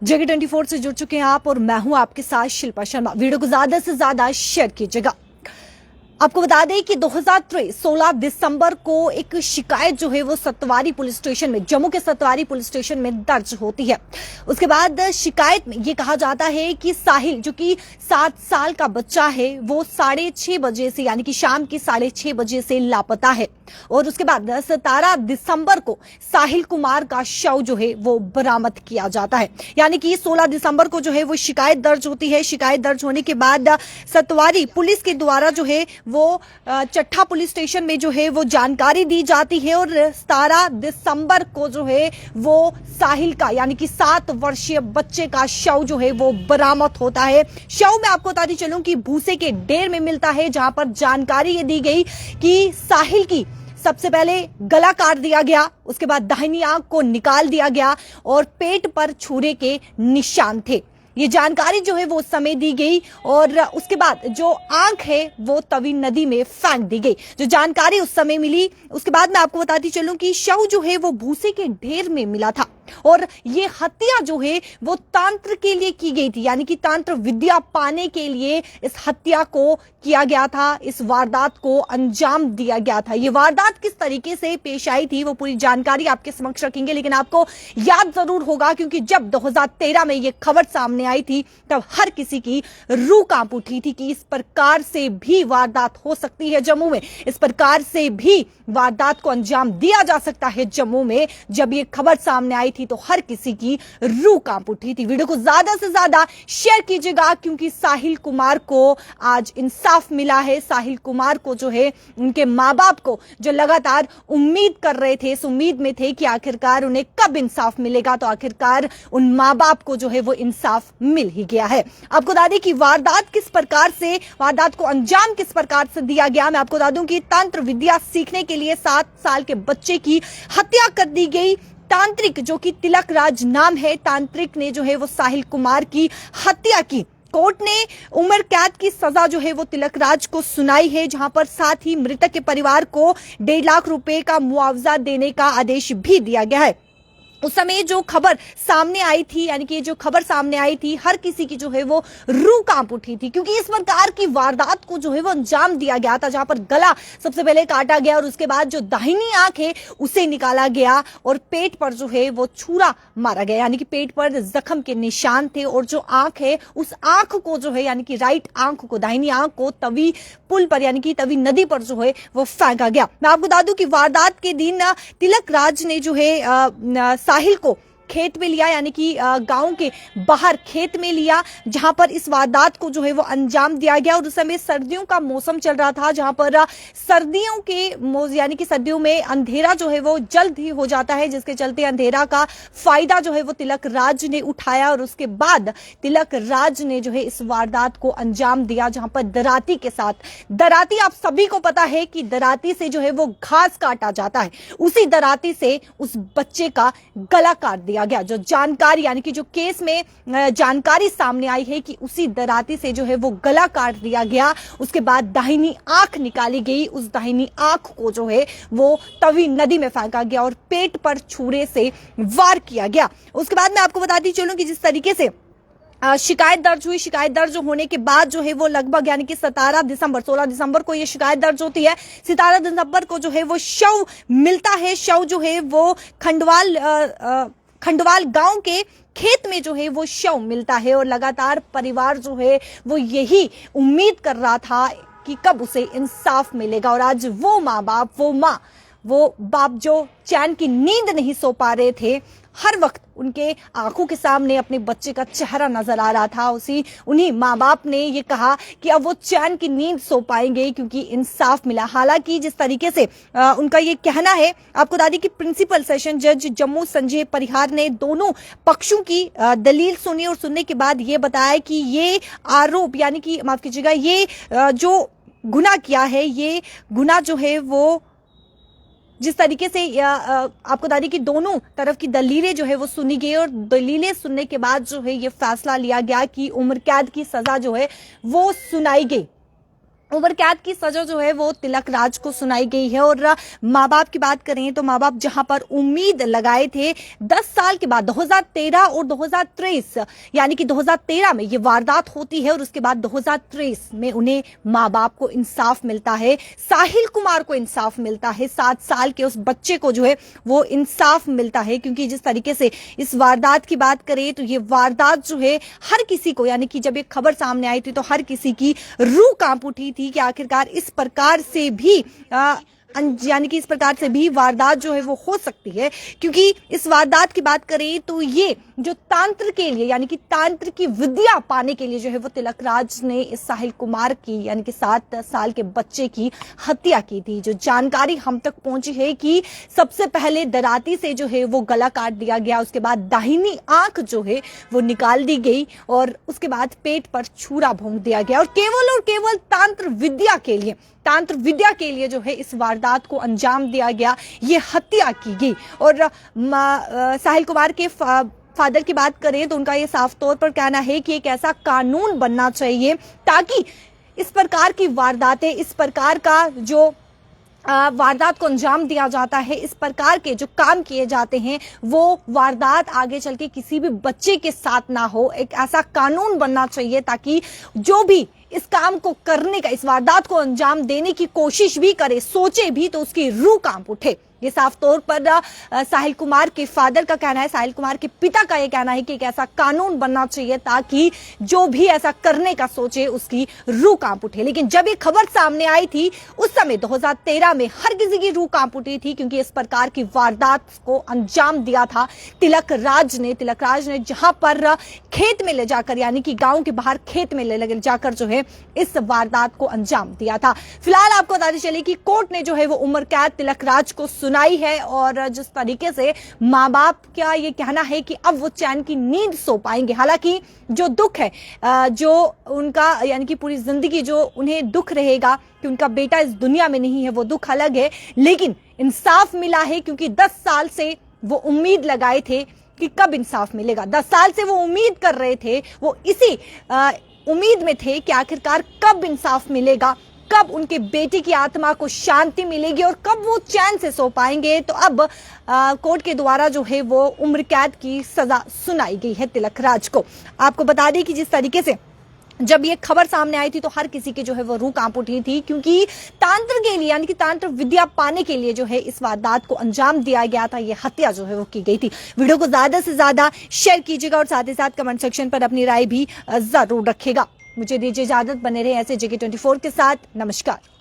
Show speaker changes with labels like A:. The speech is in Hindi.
A: जगह 24 से जुड़ चुके हैं आप और मैं हूं आपके साथ शिल्पा शर्मा। वीडियो को ज्यादा से ज्यादा शेयर कीजिएगा। आपको बता दें कि 2023 16 दिसंबर को एक शिकायत जो है वो सतवारी पुलिस स्टेशन में, जम्मू के सतवारी पुलिस स्टेशन में दर्ज होती है। उसके बाद शिकायत में ये कहा जाता है कि साहिल जो कि 7 साल का बच्चा है वो 6:30 बजे से यानी कि शाम के 6:30 बजे से लापता है। और उसके बाद 17 दिसंबर को साहिल कुमार का शव जो है वो बरामद किया जाता है। यानी कि 16 दिसंबर को जो है वो शिकायत दर्ज होती है। शिकायत दर्ज होने के बाद सतवारी पुलिस के द्वारा जो है वो चट्ठा पुलिस स्टेशन में जो है वो जानकारी दी जाती है और 17 दिसंबर को जो है वो साहिल का यानी कि 7 वर्षीय बच्चे का शव जो है वो बरामद होता है। शव में आपको बताती चलूं कि भूसे के ढेर में मिलता है, जहां पर जानकारी ये दी गई कि साहिल की सबसे पहले गला काट दिया गया, उसके बाद दाहिनी आंख को निकाल दिया गया और पेट पर छुरे के निशान थे। ये जानकारी जो है वो उस समय दी गई और उसके बाद जो आंख है वो तवी नदी में फेंक दी गई। जो जानकारी उस समय मिली, उसके बाद मैं आपको बताती चलूं कि शव जो है वो भूसे के ढेर में मिला था और ये हत्या जो है वो तंत्र के लिए की गई थी, यानी कि तंत्र विद्या पाने के लिए इस हत्या को किया गया था, इस वारदात को अंजाम दिया गया था। ये वारदात किस तरीके से पेश आई थी वो पूरी जानकारी आपके समक्ष रखेंगे, लेकिन आपको याद जरूर होगा क्योंकि जब 2013 में ये खबर सामने आई थी तब हर किसी की रूह कांप उठी थी कि इस प्रकार से भी वारदात हो सकती है जम्मू में, इस प्रकार से भी वारदात को अंजाम दिया जा सकता है जम्मू में। जब ये खबर सामने आई थी तो हर किसी की रूह कांप उठी थी। वीडियो को ज्यादा से ज्यादा शेयर कीजिएगा क्योंकि साहिल कुमार को आज इंसाफ मिला है। साहिल कुमार को जो है उनके माँ बाप को जो लगातार उम्मीद कर रहे थे, इस उम्मीद में थे कि आखिरकार उन्हें कब इंसाफ मिलेगा, तो आखिरकार उन माँ बाप को जो है वो इंसाफ मिल ही गया है। आपको बता दें कि वारदात किस प्रकार से, वारदात को अंजाम किस प्रकार से दिया गया। मैं आपको बता दूं कि तंत्र विद्या सीखने के लिए 7 साल के बच्चे की हत्या कर दी गई। तांत्रिक जो कि तिलक राज नाम है, तांत्रिक ने जो है वो साहिल कुमार की हत्या की। कोर्ट ने उम्र कैद की सजा जो है वो तिलक राज को सुनाई है, जहां पर साथ ही मृतक के परिवार को 1.5 लाख रुपए का मुआवजा देने का आदेश भी दिया गया है। उस समय जो खबर सामने आई थी, यानी कि जो खबर सामने आई थी, हर किसी की जो है वो रूह कांप उठी थी क्योंकि इस प्रकार की वारदात को जो है वो अंजाम दिया गया था, जहां पर गला सबसे पहले काटा गया और उसके बाद जो दाहिनी आंख है उसे निकाला गया और पेट पर जो है वो छुरा मारा गया, यानी कि पेट पर जख्म के निशान थे। और जो आंख है उस आंख को जो है यानी कि राइट आंख को, दाहिनी आंख को तवी पुल पर यानी कि तवी नदी पर जो है वो फेंका गया। मैं आपको बता दूं कि वारदात के दिन तिलक राज ने जो है साहिल को खेत में लिया, यानी कि गांव के बाहर खेत में लिया, जहां पर इस वारदात को जो है वो अंजाम दिया गया। और उस समय सर्दियों का मौसम चल रहा था, जहां पर सर्दियों के यानी कि सर्दियों में अंधेरा जो है वो जल्द ही हो जाता है, जिसके चलते अंधेरा का फायदा जो है वो तिलक राज ने उठाया और उसके बाद तिलक राज ने जो है इस वारदात को अंजाम दिया, जहां पर दराती के साथ, दराती आप सभी को पता है कि दराती से जो है वो घास काटा जाता है, उसी दराती से उस बच्चे का गला काट दिया गया। जो जानकारी यानी कि जो केस में जानकारी सामने आई है कि उसी दराती से जो है वो गला काट दिया गया। उसके बाद दाहिनी आंख निकाली गई, उस दाहिनी आंख को जो है वो तवी नदी में फेंका गया और पेट पर छुरे से वार किया गया। उसके बाद मैं आपको बताती चलूं कि जिस तरीके से शिकायत दर्ज हुई, शिकायत दर्ज होने के बाद जो है वो लगभग यानी कि 16 दिसंबर को ये शिकायत दर्ज होती है। 17 दिसंबर को जो है वो शव मिलता है। शव जो है वो खंडवाल गांव के खेत में जो है वो शव मिलता है और लगातार परिवार जो है वो यही उम्मीद कर रहा था कि कब उसे इंसाफ मिलेगा। और आज वो माँ बाप, वो बाप जो चैन की नींद नहीं सो पा रहे थे, हर वक्त उनके आंखों के सामने अपने बच्चे का चेहरा नजर आ रहा था। उन्हीं माँ बाप ने ये कहा कि अब वो चैन की नींद सो पाएंगे क्योंकि इंसाफ मिला। हालांकि जिस तरीके से उनका ये कहना है, आपको बता दें कि प्रिंसिपल सेशन जज जम्मू संजय परिहार ने दोनों पक्षों की दलील सुनी और सुनने के बाद ये बताया कि ये आरोप यानी कि माफ कीजिएगा, ये जो गुनाह किया है, ये गुनाह जो है वो जिस तरीके से आपको बता दें कि दोनों तरफ की दलीलें जो है वो सुनी गई और दलीलें सुनने के बाद जो है ये फैसला लिया गया कि उम्र कैद की सजा जो है वो सुनाई गई। उम्र कैद की सजा जो है वो तिलक राज को सुनाई गई है। और माँ बाप की बात करें तो माँ बाप जहां पर उम्मीद लगाए थे 10 साल के बाद 2013 और 2023, यानी कि 2013 में ये वारदात होती है और उसके बाद 2023 में उन्हें माँ बाप को इंसाफ मिलता है, साहिल कुमार को इंसाफ मिलता है, 7 साल के उस बच्चे को जो है वो इंसाफ मिलता है। क्योंकि जिस तरीके से इस वारदात की बात करें तो ये वारदात जो है हर किसी को, यानी कि जब ये खबर सामने आई थी तो हर किसी की रूह कांप उठी थी कि आखिरकार इस प्रकार से भी यानी कि इस प्रकार से भी वारदात जो है वो हो सकती है। क्योंकि इस वारदात की बात करें तो ये जो तांत्र के लिए, यानी कि तांत्र की विद्या पाने के लिए जो है वो तिलक राज ने इस साहिल कुमार की, यानी कि 7 साल के बच्चे की हत्या की थी। जो जानकारी हम तक पहुंची है कि सबसे पहले दराती से जो है वो गला काट दिया गया, उसके बाद दाहिनी आंख जो है वो निकाल दी गई और उसके बाद पेट पर छुरा भोंक दिया गया। और केवल तांत्र विद्या के लिए जो है इस वारदात को अंजाम दिया गया, ये हत्या की गई। और साहिल कुमार के फादर की बात करें तो उनका ये साफ तौर पर कहना है कि एक ऐसा कानून बनना चाहिए ताकि इस प्रकार की वारदातें, इस प्रकार का जो वारदात को अंजाम दिया जाता है, इस प्रकार के जो काम किए जाते हैं वो वारदात आगे चल के किसी भी बच्चे के साथ ना हो। एक ऐसा कानून बनना चाहिए ताकि जो भी इस काम को करने का, इस वारदात को अंजाम देने की कोशिश भी करे, सोचे भी, तो उसकी रूह कांप उठे। ये साफ तौर पर साहिल कुमार के फादर का कहना है, साहिल कुमार के पिता का ये कहना है कि एक ऐसा कानून बनना चाहिए ताकि जो भी ऐसा करने का सोचे उसकी रूह कांप उठे। लेकिन जब ये खबर सामने आई थी उस समय 2013 में हर किसी की रूह कांप उठी थी, क्योंकि इस प्रकार की वारदात को अंजाम दिया था तिलक राज ने जहां पर खेत में ले जाकर, यानी कि गांव के बाहर खेत में ले जाकर जो है इस वारदात को अंजाम दिया था। फिलहाल आपको बताते चले कि कोर्ट ने जो है वो उम्र कैद तिलक राज को सुनाई है। और जिस तरीके से माँ बाप का ये कहना है कि अब वो चैन की नींद सो पाएंगे। हालांकि जो दुख है, जो उनका, यानी कि पूरी जिंदगी जो उन्हें दुख रहेगा कि उनका बेटा इस दुनिया में नहीं है, वो दुख अलग है। लेकिन इंसाफ मिला है, क्योंकि 10 साल से वो उम्मीद लगाए थे कि कब इंसाफ मिलेगा। 10 साल से वो उम्मीद कर रहे थे, वो इसी उम्मीद में थे कि आखिरकार कब इंसाफ मिलेगा, कब उनके बेटे की आत्मा को शांति मिलेगी और कब वो चैन से सो पाएंगे। तो अब कोर्ट के द्वारा जो है वो उम्र कैद की सजा सुनाई गई है तिलक राज को। आपको बता दें कि जिस तरीके से जब ये खबर सामने आई थी तो हर किसी की जो है वो रूह कांप उठी थी, क्योंकि तांत्र के लिए, यानी कि तांत्र विद्या पाने के लिए जो है इस वारदात को अंजाम दिया गया था, ये हत्या जो है वो की गई थी। वीडियो को ज्यादा से ज्यादा शेयर कीजिएगा और साथ ही साथ कमेंट सेक्शन पर अपनी राय भी जरूर रखेगा। मुझे दीजिए इजाजत, बने रहे ऐसे JK24 के साथ। नमस्कार।